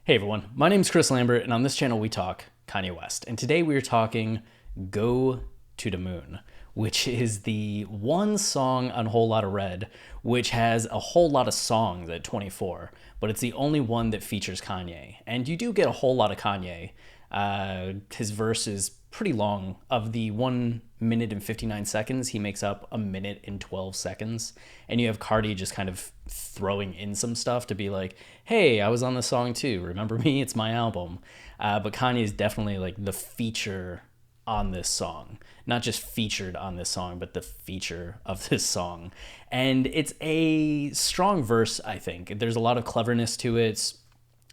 Hey everyone, my name is Chris Lambert, and on this channel we talk Kanye West. And today we are talking Go to the Moon, which is the one song on Whole Lotta Red, which has a whole lot of songs at 24, but it's the only one that features Kanye. And you do get a whole lot of Kanye. His verse is pretty long. Of the 1 minute and 59 seconds, he makes up 1 minute and 12 seconds. And you have Carti just kind of throwing in some stuff to be like, hey, I was on this song too. Remember me? It's my album. But Kanye is definitely like the feature on this song. Not just featured on this song, but the feature of this song. And it's a strong verse, I think. There's a lot of cleverness to it.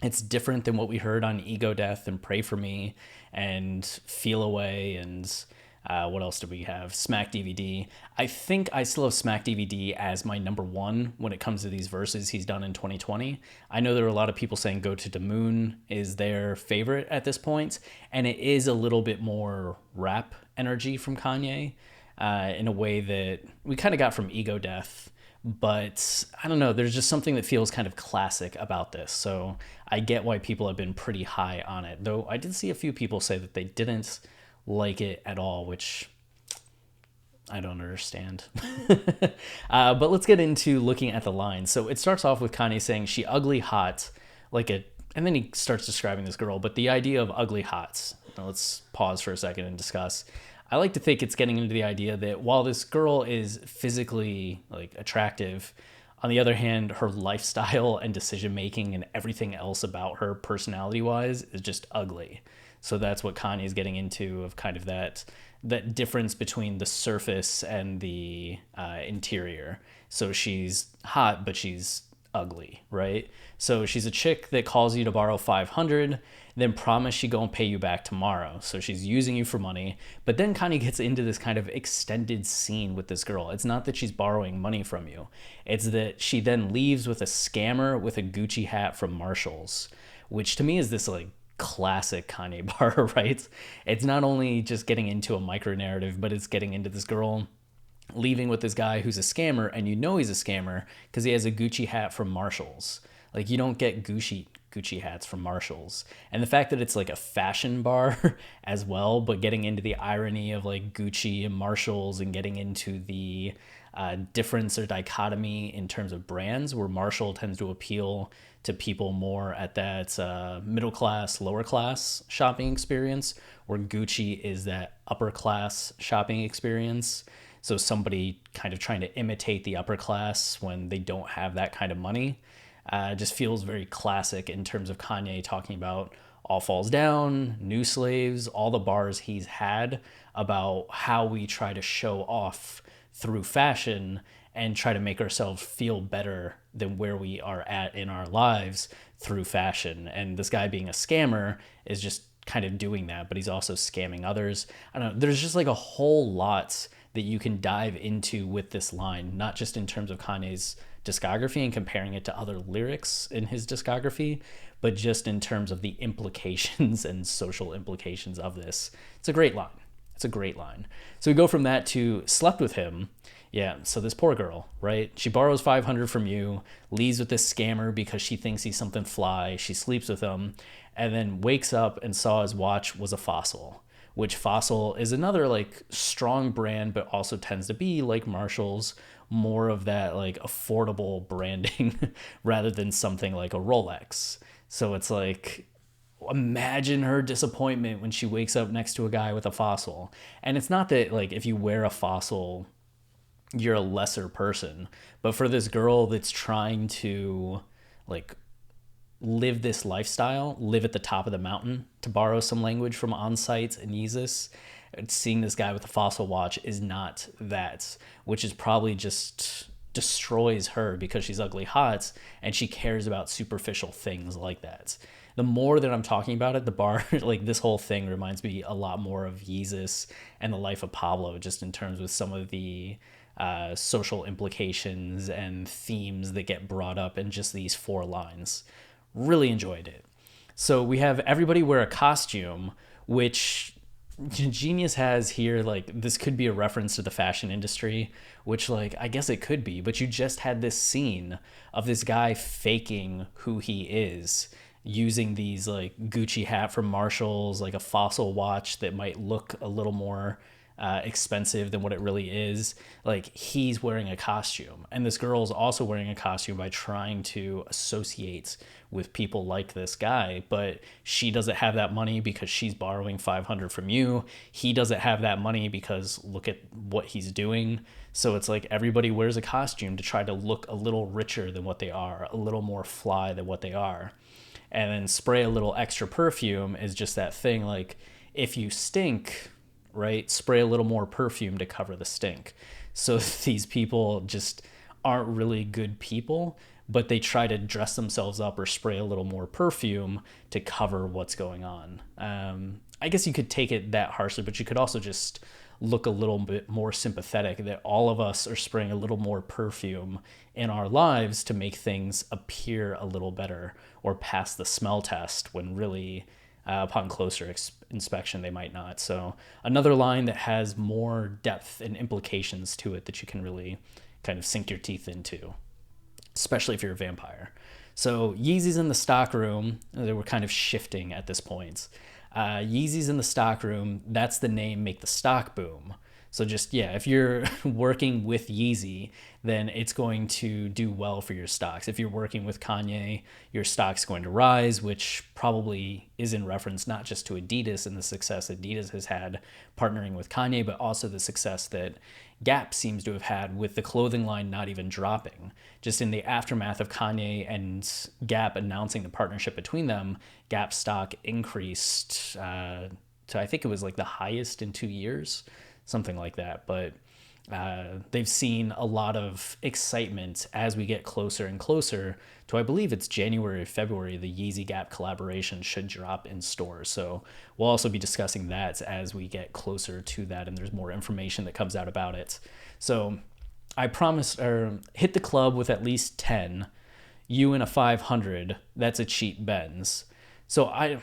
It's different than what we heard on Ego Death and Pray For Me and Feel Away and what else do we have? Smack DVD. I think I still have Smack DVD as my number one when it comes to these verses he's done in 2020. I know there are a lot of people saying Go to the Moon is their favorite at this point, and it is a little bit more rap energy from Kanye in a way that we kind of got from Ego Death. But I don't know, there's just something that feels kind of classic about this. So I get why people have been pretty high on it. Though I did see a few people say that they didn't like it at all, which I don't understand. But let's get into looking at the lines. So it starts off with Kanye saying, she ugly hot, and then he starts describing this girl. But the idea of ugly hot, now let's pause for a second and discuss. I like to think it's getting into the idea that while this girl is physically like attractive, on the other hand, her lifestyle and decision making and everything else about her personality wise is just ugly. So that's what Kanye is getting into, of kind of that difference between the surface and the interior. So she's hot, but she's ugly, right? So she's a chick that calls you to borrow 500, then promise she gonna pay you back tomorrow. So she's using you for money, but then Kanye gets into this kind of extended scene with this girl. It's not that she's borrowing money from you. It's that she then leaves with a scammer with a Gucci hat from Marshall's, which to me is this like classic Kanye bar, right? It's not only just getting into a micro narrative, but it's getting into this girl leaving with this guy who's a scammer, and you know he's a scammer because he has a Gucci hat from Marshall's. Like, you don't get Gucci hats from Marshall's. And the fact that it's like a fashion bar as well, but getting into the irony of like Gucci and Marshall's and getting into the difference or dichotomy in terms of brands, where Marshall tends to appeal to people more at that middle class, lower class shopping experience, where Gucci is that upper class shopping experience. So somebody kind of trying to imitate the upper class when they don't have that kind of money just feels very classic in terms of Kanye talking about All Falls Down, New Slaves, all the bars he's had about how we try to show off through fashion and try to make ourselves feel better than where we are at in our lives through fashion. And this guy being a scammer is just kind of doing that, but he's also scamming others. I don't know, there's just like a whole lot that you can dive into with this line, not just in terms of Kanye's discography and comparing it to other lyrics in his discography, but just in terms of the implications and social implications of this. It's a great line. It's a great line. So we go from that to slept with him. Yeah, so this poor girl, right? She borrows 500 from you, leaves with this scammer because she thinks he's something fly. She sleeps with him, and then wakes up and saw his watch was a Fossil, which Fossil is another like strong brand, but also tends to be like Marshall's, more of that like affordable branding rather than something like a Rolex. So it's like, imagine her disappointment when she wakes up next to a guy with a Fossil. And it's not that like if you wear a Fossil, you're a lesser person, but for this girl that's trying to like live this lifestyle, live at the top of the mountain, to borrow some language from On Site and Yeezus, seeing this guy with a Fossil watch is not that, which is probably just destroys her because she's ugly hot and she cares about superficial things like that. The more that I'm talking about it, the bar, like this whole thing reminds me a lot more of Yeezus and the life of Pablo, just in terms with some of the social implications and themes that get brought up in just these 4 lines. Really enjoyed it. So we have everybody wear a costume, which Genius has here, like, this could be a reference to the fashion industry, which, like, I guess it could be, but you just had this scene of this guy faking who he is using these like Gucci hat from Marshalls, like a Fossil watch that might look a little more expensive than what it really is. Like, he's wearing a costume, and this girl is also wearing a costume by trying to associate with people like this guy, but she doesn't have that money because she's borrowing 500 from you. He doesn't have that money because look at what he's doing. So it's like everybody wears a costume to try to look a little richer than what they are, a little more fly than what they are. And then spray a little extra perfume is just that thing. Like, if you stink, right, spray a little more perfume to cover the stink. So these people just aren't really good people, but they try to dress themselves up or spray a little more perfume to cover what's going on. I guess you could take it that harshly, but you could also just look a little bit more sympathetic that all of us are spraying a little more perfume in our lives to make things appear a little better or pass the smell test, when really upon closer inspection they might not. So another line that has more depth and implications to it that you can really kind of sink your teeth into, especially if you're a vampire. So Yeezy's in the stock room. They were kind of shifting at this point. Yeezy's in the stock room. That's the name, make the stock boom. So just, yeah, if you're working with Yeezy, then it's going to do well for your stocks. If you're working with Kanye, your stock's going to rise, which probably is in reference not just to Adidas and the success Adidas has had partnering with Kanye, but also the success that Gap seems to have had with the clothing line not even dropping. Just in the aftermath of Kanye and Gap announcing the partnership between them, Gap stock increased to, I think it was like the highest in 2 years, something like that. But they've seen a lot of excitement as we get closer and closer to, I believe it's January or February, the Yeezy Gap collaboration should drop in stores. So we'll also be discussing that as we get closer to that and there's more information that comes out about it. So I promised, or hit the club with at least 10, you in a 500, that's a cheap Benz. So I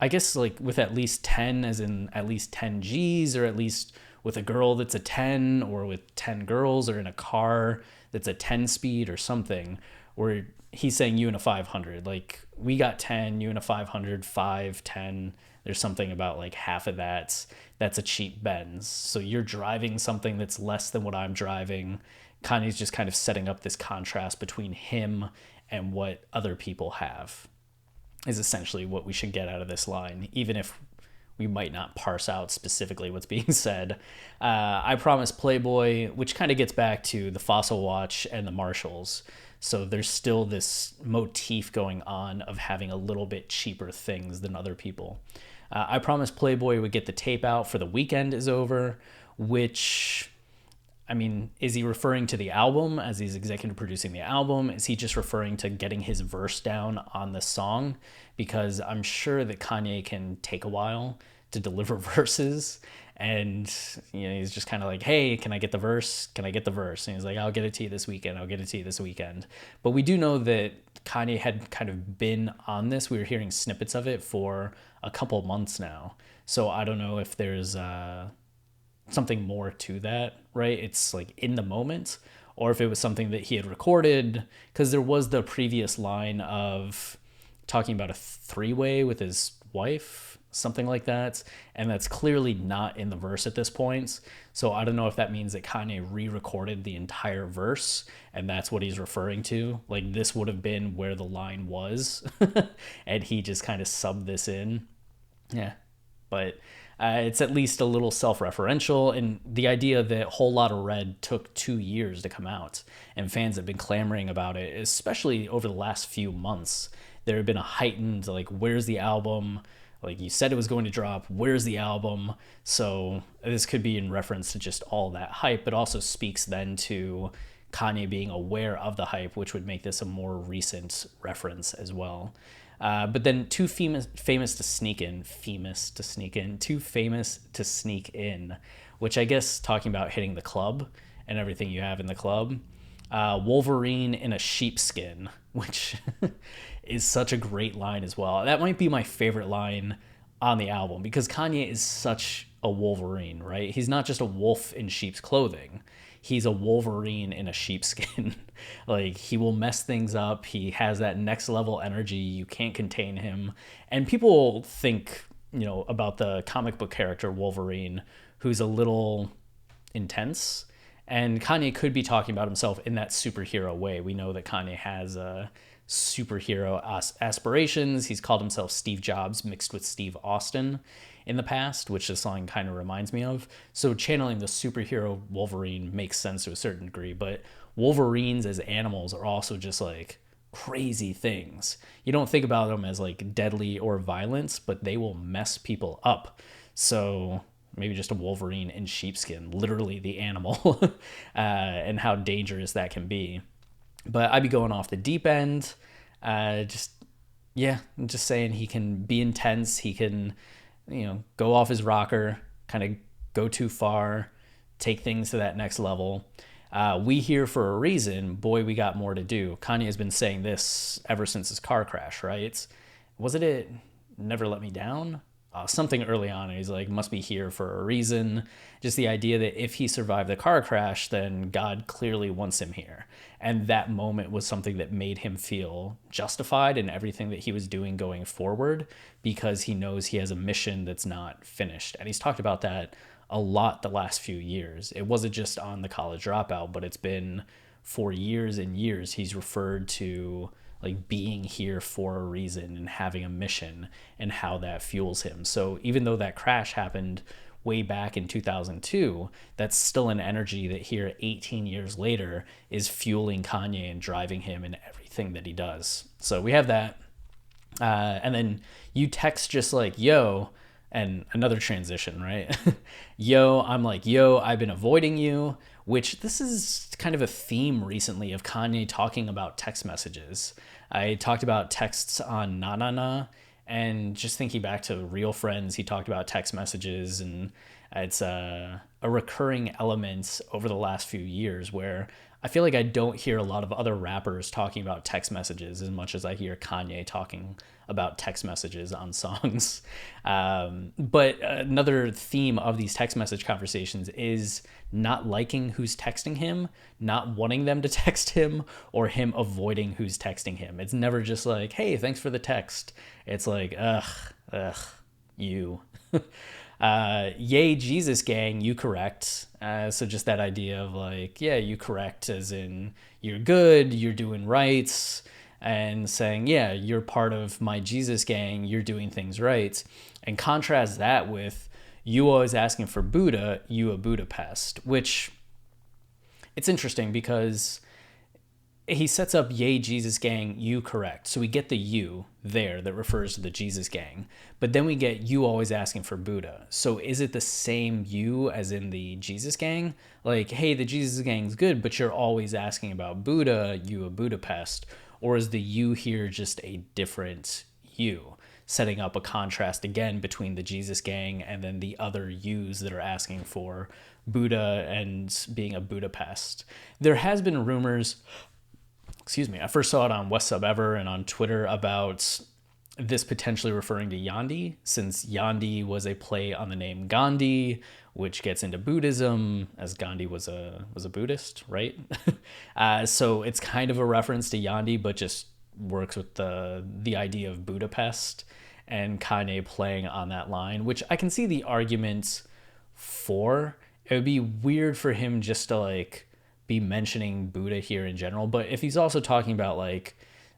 guess like with at least 10 as in at least 10 G's, or at least with a girl that's a 10, or with 10 girls, or in a car that's a 10 speed or something, where he's saying you in a 500, like we got 10, you in a 500, 5, 10, there's something about like half of that's a cheap Benz. So you're driving something that's less than what I'm driving. Kanye's just kind of setting up this contrast between him and what other people have, is essentially what we should get out of this line, even if we might not parse out specifically what's being said. I promise Playboi, which kind of gets back to the Fossil watch and the Marshalls. So there's still this motif going on of having a little bit cheaper things than other people. I promised Playboi would get the tape out for The Weekend is Over, which, I mean, is he referring to the album as he's executive producing the album? Is he just referring to getting his verse down on the song? Because I'm sure that Kanye can take a while to deliver verses. And, you know, he's just kind of like, hey, can I get the verse? Can I get the verse? And he's like, I'll get it to you this weekend. I'll get it to you this weekend. But we do know that Kanye had kind of been on this. We were hearing snippets of it for a couple months now. So I don't know if there's something more to that, right? It's like in the moment, or if it was something that he had recorded, because there was the previous line of talking about a three-way with his wife, something like that, and that's clearly not in the verse at this point. So I don't know if that means that Kanye re-recorded the entire verse and that's what he's referring to. Like, this would have been where the line was and he just kind of subbed this in. Yeah, but it's at least a little self-referential, and the idea that Whole Lotta Red took 2 years to come out, and fans have been clamoring about it, especially over the last few months. There have been a heightened, like, where's the album? Like, you said it was going to drop, where's the album? So this could be in reference to just all that hype, but also speaks then to Kanye being aware of the hype, which would make this a more recent reference as well. But then too famous to sneak in, which I guess talking about hitting the club and everything you have in the club. Wolverine in a sheepskin, which is such a great line as well. That might be my favorite line on the album, because Kanye is such a Wolverine, right? He's not just a wolf in sheep's clothing. he's a Wolverine in a sheepskin. Like, he will mess things up. He has that next level energy. You can't contain him. And people think, about the comic book character Wolverine, who's a little intense. And Kanye could be talking about himself in that superhero way. We know that Kanye has superhero aspirations. He's called himself Steve Jobs mixed with Steve Austin in the past, which this song kind of reminds me of. So channeling the superhero Wolverine makes sense to a certain degree, but Wolverines as animals are also just like crazy things. You don't think about them as like deadly or violence, but they will mess people up. So maybe just a Wolverine in sheepskin, literally the animal, and how dangerous that can be. But I'd be going off the deep end. I'm just saying he can be intense. He can, go off his rocker, kind of go too far, take things to that next level. We here for a reason. Boy, we got more to do. Kanye has been saying this ever since his car crash, right? Wasn't it Never Let Me Down? Something early on, and he's like, must be here for a reason. Just the idea that if he survived the car crash, then God clearly wants him here. And that moment was something that made him feel justified in everything that he was doing going forward, because he knows he has a mission that's not finished. And he's talked about that a lot the last few years. It wasn't just on The College Dropout, but it's been for years and years. He's referred to like being here for a reason and having a mission and how that fuels him. So even though that crash happened way back in 2002, that's still an energy that here 18 years later is fueling Kanye and driving him in everything that he does. So we have that. And then you text just like, yo, and another transition, right? Yo, I'm like, yo, I've been avoiding you, which this is kind of a theme recently of Kanye talking about text messages. I talked about texts on Na Na Na, and just thinking back to Real Friends, he talked about text messages, and it's a recurring element over the last few years where I feel like I don't hear a lot of other rappers talking about text messages as much as I hear Kanye talking about text messages on songs. But another theme of these text message conversations is not liking who's texting him, not wanting them to text him, or him avoiding who's texting him. It's never just like, hey, thanks for the text. It's like, ugh, you. Yay, Jesus gang, you correct. So just that idea of like, yeah, you correct as in you're good, you're doing right, and saying, yeah, you're part of my Jesus gang, you're doing things right. And contrast that with you always asking for Buddha, you a Budapest, which it's interesting because he sets up yay Jesus gang, you correct. So we get the you there that refers to the Jesus gang, but then we get you always asking for Buddha. So is it the same you as in the Jesus gang? Like, hey, the Jesus gang's good, but you're always asking about Buddha, you a Budapest. Or is the you here just a different you? Setting up a contrast again between the Jesus gang and then the other yous that are asking for Buddha and being a Budapest. There has been rumors, I first saw it on West Sub Ever and on Twitter about this potentially referring to Yandi, since Yandi was a play on the name Gandhi, which gets into Buddhism, as Gandhi was a Buddhist, right? So it's kind of a reference to Yandi, but just works with the idea of Budapest and Kanye playing on that line, which I can see the argument for. It would be weird for him just to like be mentioning Buddha here in general, but if he's also talking about like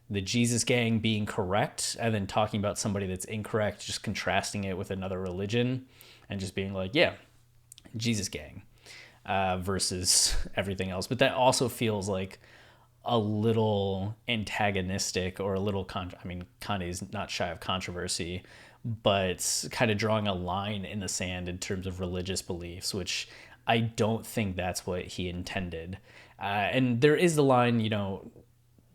the Jesus gang being correct and then talking about somebody that's incorrect, just contrasting it with another religion and just being like, yeah, Jesus gang versus everything else. But that also feels like a little antagonistic or a little, Kanye's not shy of controversy, but kind of drawing a line in the sand in terms of religious beliefs, which I don't think that's what he intended. And there is the line,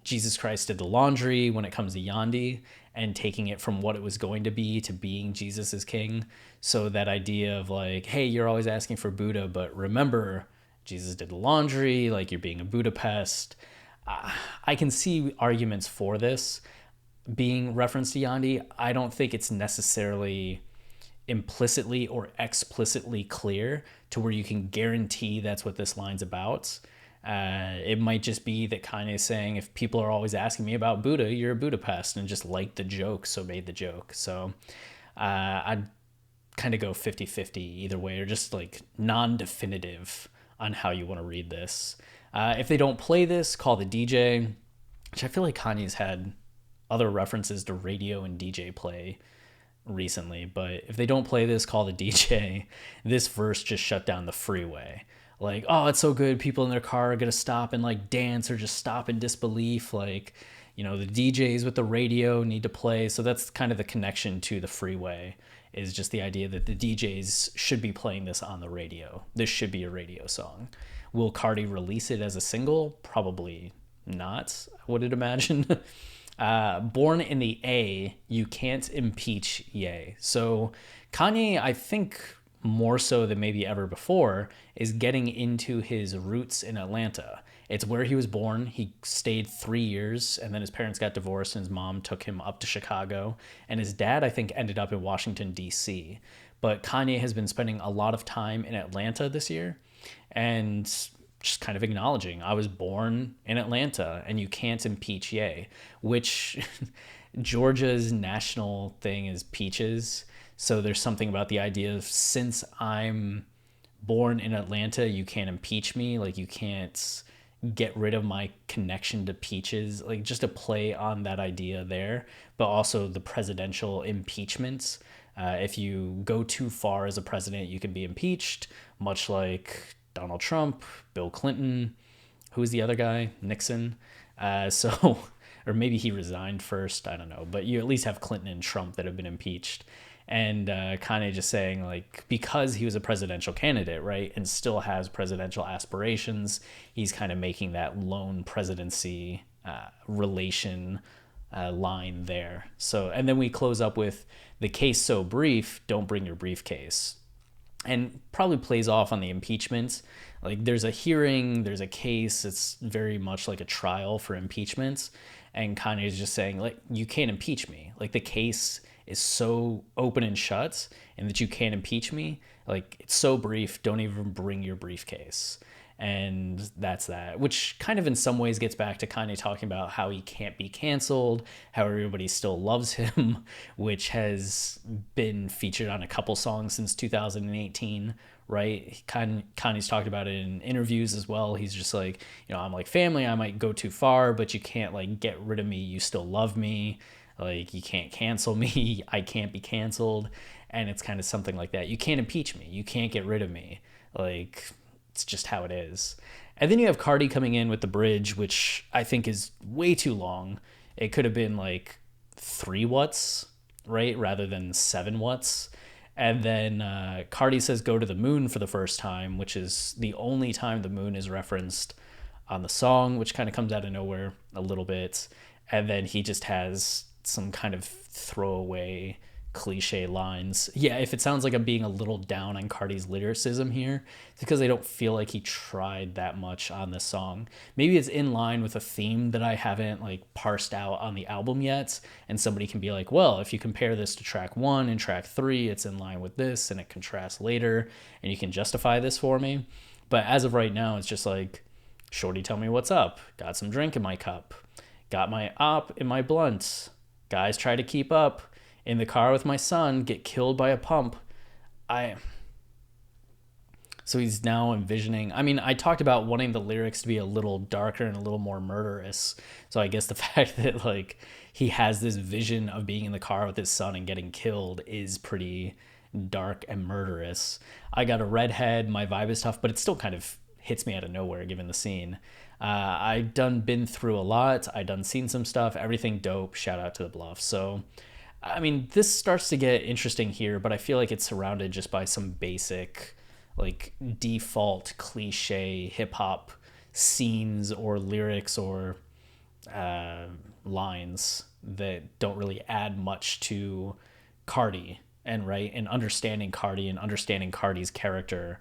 Jesus Christ did the laundry when it comes to Yandi, and taking it from what it was going to be to being Jesus as king. So that idea of like, hey, you're always asking for Buddha, but remember, Jesus did the laundry, like you're being a Budapest. I can see arguments for this being referenced to Yandi. I don't think it's necessarily implicitly or explicitly clear to where you can guarantee that's what this line's about. It might just be that Kanye is saying, if people are always asking me about Buddha, you're a Budapest, and just liked the joke, so made the joke. So I'd kind of go 50-50 either way, or just like non-definitive on how you want to read this. If they don't play this, call the DJ, which I feel like Kanye's had other references to radio and DJ play recently, but if they don't play this, call the DJ. This verse just shut down the freeway. Like, oh, it's so good, people in their car are gonna stop and like dance or just stop in disbelief. Like, you know, the DJs with the radio need to play. So that's kind of the connection to the freeway, is just the idea that the DJs should be playing this on the radio. This should be a radio song. Will Carti release it as a single? Probably not, I would imagine. Born in the A, you can't impeach Ye. So Kanye, I think more so than maybe ever before, is getting into his roots in Atlanta. It's where he was born. He stayed 3 years, and then his parents got divorced, and his mom took him up to Chicago. And his dad, I think, ended up in Washington, D.C. But Kanye has been spending a lot of time in Atlanta this year, and just kind of acknowledging, I was born in Atlanta, and you can't impeach Ye, which Georgia's national thing is peaches. So there's something about the idea of, since I'm born in Atlanta, you can't impeach me. Like, you can't get rid of my connection to peaches. Like, just a play on that idea there, but also the presidential impeachments. If you go too far as a president, you can be impeached, much like Donald Trump, Bill Clinton, who's the other guy? Nixon. Or maybe he resigned first, I don't know. But you at least have Clinton and Trump that have been impeached. And Kanye just saying, like, because he was a presidential candidate, right, and still has presidential aspirations, he's kind of making that lone presidency relation line there. So, and then we close up with, the case so brief, don't bring your briefcase. And probably plays off on the impeachment. Like, there's a hearing, there's a case. It's very much like a trial for impeachment. And Kanye is just saying, like, you can't impeach me. Like, the case is so open and shut, and that you can't impeach me. Like, it's so brief, don't even bring your briefcase. And that's that, which kind of in some ways gets back to Kanye talking about how he can't be canceled, how everybody still loves him, which has been featured on a couple songs since 2018, right? Kanye's talked about it in interviews as well. He's just like, you know, I'm like family, I might go too far, but you can't like get rid of me, you still love me. Like, you can't cancel me, I can't be canceled. And it's kind of something like that. You can't impeach me, you can't get rid of me. Like, it's just how it is. And then you have Carti coming in with the bridge, which I think is way too long. It could have been like 3 what's, right? Rather than 7 what's. And then Carti says go to the moon for the first time, which is the only time the moon is referenced on the song, which kind of comes out of nowhere a little bit. And then he just has some kind of throwaway cliche lines. Yeah, if it sounds like I'm being a little down on Carti's lyricism here, it's because I don't feel like he tried that much on this song. Maybe it's in line with a theme that I haven't like parsed out on the album yet, and somebody can be like, well, if you compare this to track 1 and track 3, it's in line with this and it contrasts later, and you can justify this for me. But as of right now, it's just like, shorty, tell me what's up, got some drink in my cup, got my op in my blunt, guys try to keep up, in the car with my son, get killed by a pump. So he's now envisioning, I mean, I talked about wanting the lyrics to be a little darker and a little more murderous. So I guess the fact that like he has this vision of being in the car with his son and getting killed is pretty dark and murderous. I got a redhead, my vibe is tough, but it still kind of hits me out of nowhere given the scene. I done been through a lot. I done seen some stuff, everything dope. Shout out to the Bluff. So, I mean, this starts to get interesting here, but I feel like it's surrounded just by some basic, like, default cliche hip hop scenes or lyrics or lines that don't really add much to Carti and understanding Carti and understanding Carti's character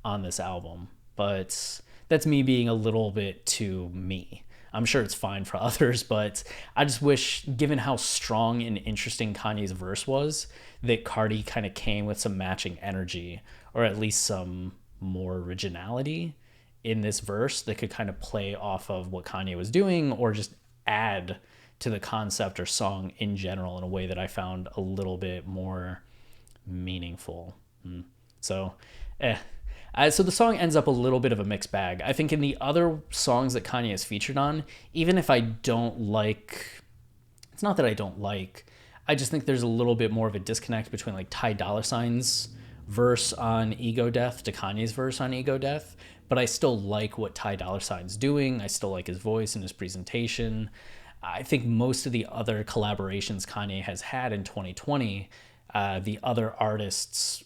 on this album. But that's me being a little bit too me. I'm sure it's fine for others, but I just wish, given how strong and interesting Kanye's verse was, that Carti kind of came with some matching energy, or at least some more originality in this verse that could kind of play off of what Kanye was doing, or just add to the concept or song in general in a way that I found a little bit more meaningful. So, so the song ends up a little bit of a mixed bag. I think in the other songs that Kanye has featured on, even if I don't like, it's not that I don't like, I just think there's a little bit more of a disconnect between like Ty Dolla $ign's verse on Ego Death to Kanye's verse on Ego Death. But I still like what Ty Dolla $ign's doing. I still like his voice and his presentation. I think most of the other collaborations Kanye has had in 2020, the other artists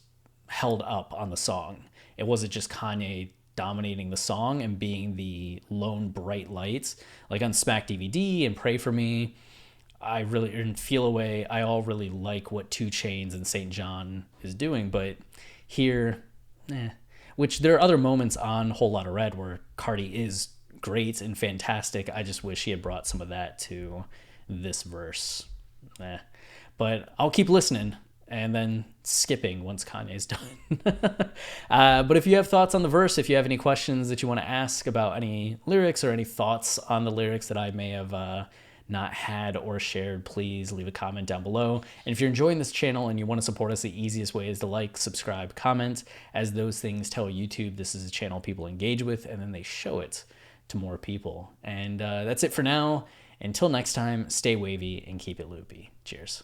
held up on the song. It wasn't just Kanye dominating the song and being the lone bright lights. Like on Smack DVD and Pray For Me, I really, and Feel Away, I all really like what 2 Chainz and St. John is doing. But here, which there are other moments on Whole Lotta Red where Carti is great and fantastic. I just wish he had brought some of that to this verse. But I'll keep listening and then skipping once Kanye's done. But if you have thoughts on the verse, if you have any questions that you want to ask about any lyrics or any thoughts on the lyrics that I may have not had or shared, please leave a comment down below. And if you're enjoying this channel and you want to support us, the easiest way is to like, subscribe, comment, as those things tell YouTube this is a channel people engage with, and then they show it to more people. And that's it for now. Until next time, stay wavy and keep it loopy. Cheers.